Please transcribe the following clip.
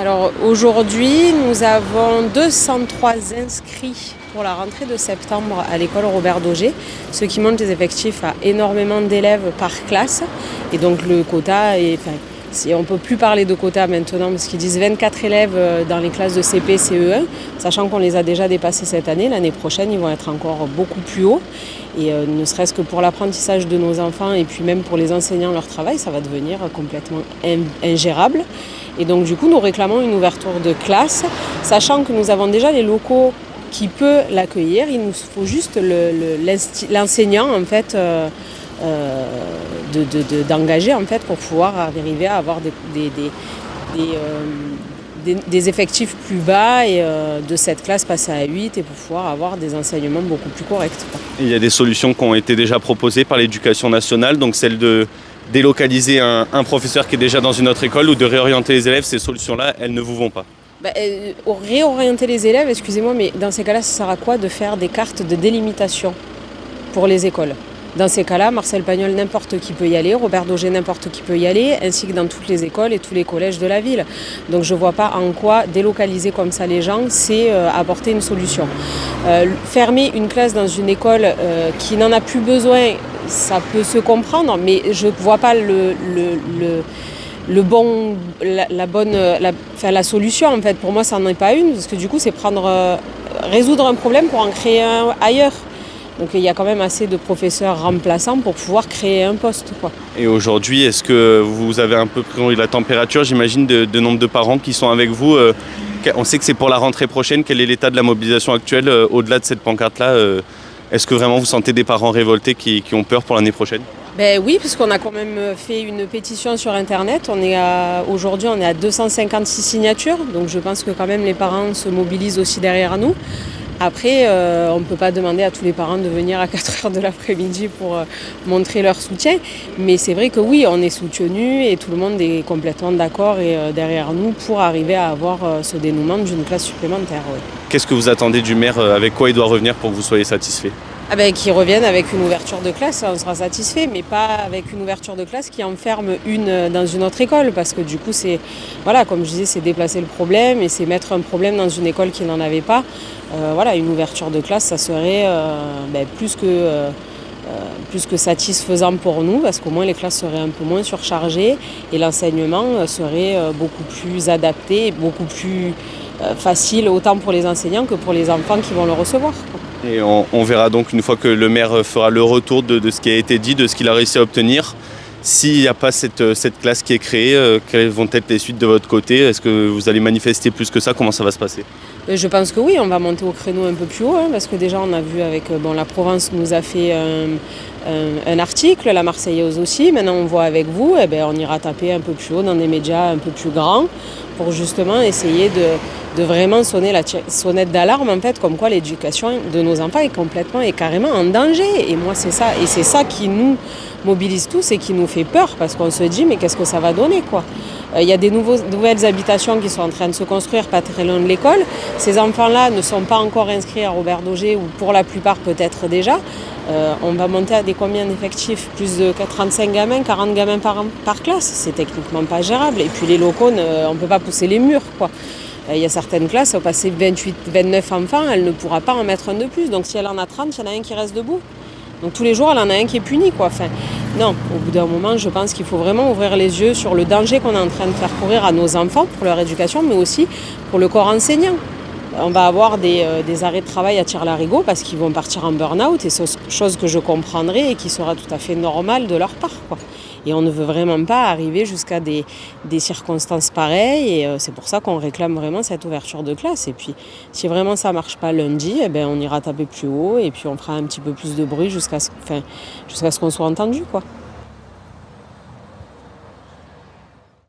Alors aujourd'hui, nous avons 203 inscrits pour la rentrée de septembre à l'école Robert Dauger, ce qui montre les effectifs à énormément d'élèves par classe. Et donc le quota est... on ne peut plus parler de quota maintenant parce qu'ils disent 24 élèves dans les classes de CP, CE1, sachant qu'on les a déjà dépassés cette année. L'année prochaine, ils vont être encore beaucoup plus hauts. Et ne serait-ce que pour l'apprentissage de nos enfants et puis même pour les enseignants, leur travail, ça va devenir complètement ingérable. Et donc du coup, nous réclamons une ouverture de classe, sachant que nous avons déjà les locaux qui peuvent l'accueillir. Il nous faut juste l'enseignant en fait, d'engager en fait, pour pouvoir arriver à avoir des effectifs plus bas et de cette classe passer à 8 et pour pouvoir avoir des enseignements beaucoup plus corrects. Il y a des solutions qui ont été déjà proposées par l'éducation nationale, donc celle de délocaliser un professeur qui est déjà dans une autre école ou de réorienter les élèves. Ces solutions-là, elles ne vous vont pas. Réorienter les élèves, excusez-moi, mais dans ces cas-là, ça sert à quoi de faire des cartes de délimitation pour les écoles ? Dans ces cas-là, Marcel Pagnol, n'importe qui peut y aller, Robert Dauger, n'importe qui peut y aller, ainsi que dans toutes les écoles et tous les collèges de la ville. Donc je ne vois pas en quoi délocaliser comme ça les gens, c'est apporter une solution. Fermer une classe dans une école qui n'en a plus besoin, ça peut se comprendre, mais je ne vois pas la solution. En fait, pour moi, ça n'en est pas une, parce que du coup, c'est résoudre un problème pour en créer un ailleurs. Donc il y a quand même assez de professeurs remplaçants pour pouvoir créer un poste, quoi. Et aujourd'hui, est-ce que vous avez un peu pris la température, j'imagine, de nombre de parents qui sont avec vous On sait que c'est pour la rentrée prochaine. Quel est l'état de la mobilisation actuelle au-delà de cette pancarte-là Est-ce que vraiment vous sentez des parents révoltés qui ont peur pour l'année prochaine ? Oui, parce qu'on a quand même fait une pétition sur Internet. Aujourd'hui, on est à 256 signatures. Donc je pense que quand même les parents se mobilisent aussi derrière nous. Après, on ne peut pas demander à tous les parents de venir à 4h de l'après-midi pour montrer leur soutien. Mais c'est vrai que oui, on est soutenus et tout le monde est complètement d'accord et derrière nous pour arriver à avoir ce dénouement d'une classe supplémentaire. Oui. Qu'est-ce que vous attendez du maire ? Avec quoi il doit revenir pour que vous soyez satisfait ? Qu'ils reviennent avec une ouverture de classe, on sera satisfait, mais pas avec une ouverture de classe qui enferme une dans une autre école, parce que du coup, comme je disais, c'est déplacer le problème et c'est mettre un problème dans une école qui n'en avait pas. Une ouverture de classe, ça serait plus que satisfaisant pour nous, parce qu'au moins les classes seraient un peu moins surchargées et l'enseignement serait beaucoup plus adapté et beaucoup plus facile, autant pour les enseignants que pour les enfants qui vont le recevoir. Et on verra donc une fois que le maire fera le retour de ce qui a été dit, de ce qu'il a réussi à obtenir. S'il n'y a pas cette classe qui est créée, quelles vont être les suites de votre côté ? Est-ce que vous allez manifester plus que ça ? Comment ça va se passer ? Je pense que oui, on va monter au créneau un peu plus haut, parce que déjà on a vu avec la Provence nous a fait un article, la Marseillaise aussi. Maintenant on voit avec vous, on ira taper un peu plus haut dans des médias un peu plus grands pour justement essayer de vraiment sonner la sonnette d'alarme, en fait, comme quoi l'éducation de nos enfants est carrément en danger. Et moi c'est ça, et c'est ça qui nous mobilise tous et qui nous fait peur, parce qu'on se dit mais qu'est-ce que ça va donner, quoi. Il y a des nouvelles habitations qui sont en train de se construire pas très loin de l'école. Ces enfants-là ne sont pas encore inscrits à Robert Dauger, ou pour la plupart peut-être déjà. On va monter à combien d'effectifs ? Plus de 35 gamins, 40 gamins par classe. C'est techniquement pas gérable. Et puis les locaux, on ne peut pas pousser les murs, quoi. Il y a certaines classes, au passer 28, 29 enfants, elle ne pourra pas en mettre un de plus. Donc si elle en a 30, il y en a un qui reste debout. Donc tous les jours, elle en a un qui est puni, quoi. Non, au bout d'un moment, je pense qu'il faut vraiment ouvrir les yeux sur le danger qu'on est en train de faire courir à nos enfants pour leur éducation, mais aussi pour le corps enseignant. On va avoir des arrêts de travail à tire-larigot parce qu'ils vont partir en burn-out, et c'est chose que je comprendrai et qui sera tout à fait normale de leur part, quoi. Et on ne veut vraiment pas arriver jusqu'à des circonstances pareilles, et c'est pour ça qu'on réclame vraiment cette ouverture de classe. Et puis, si vraiment ça ne marche pas lundi, on ira taper plus haut et puis on fera un petit peu plus de bruit jusqu'à ce qu'on soit entendu, quoi.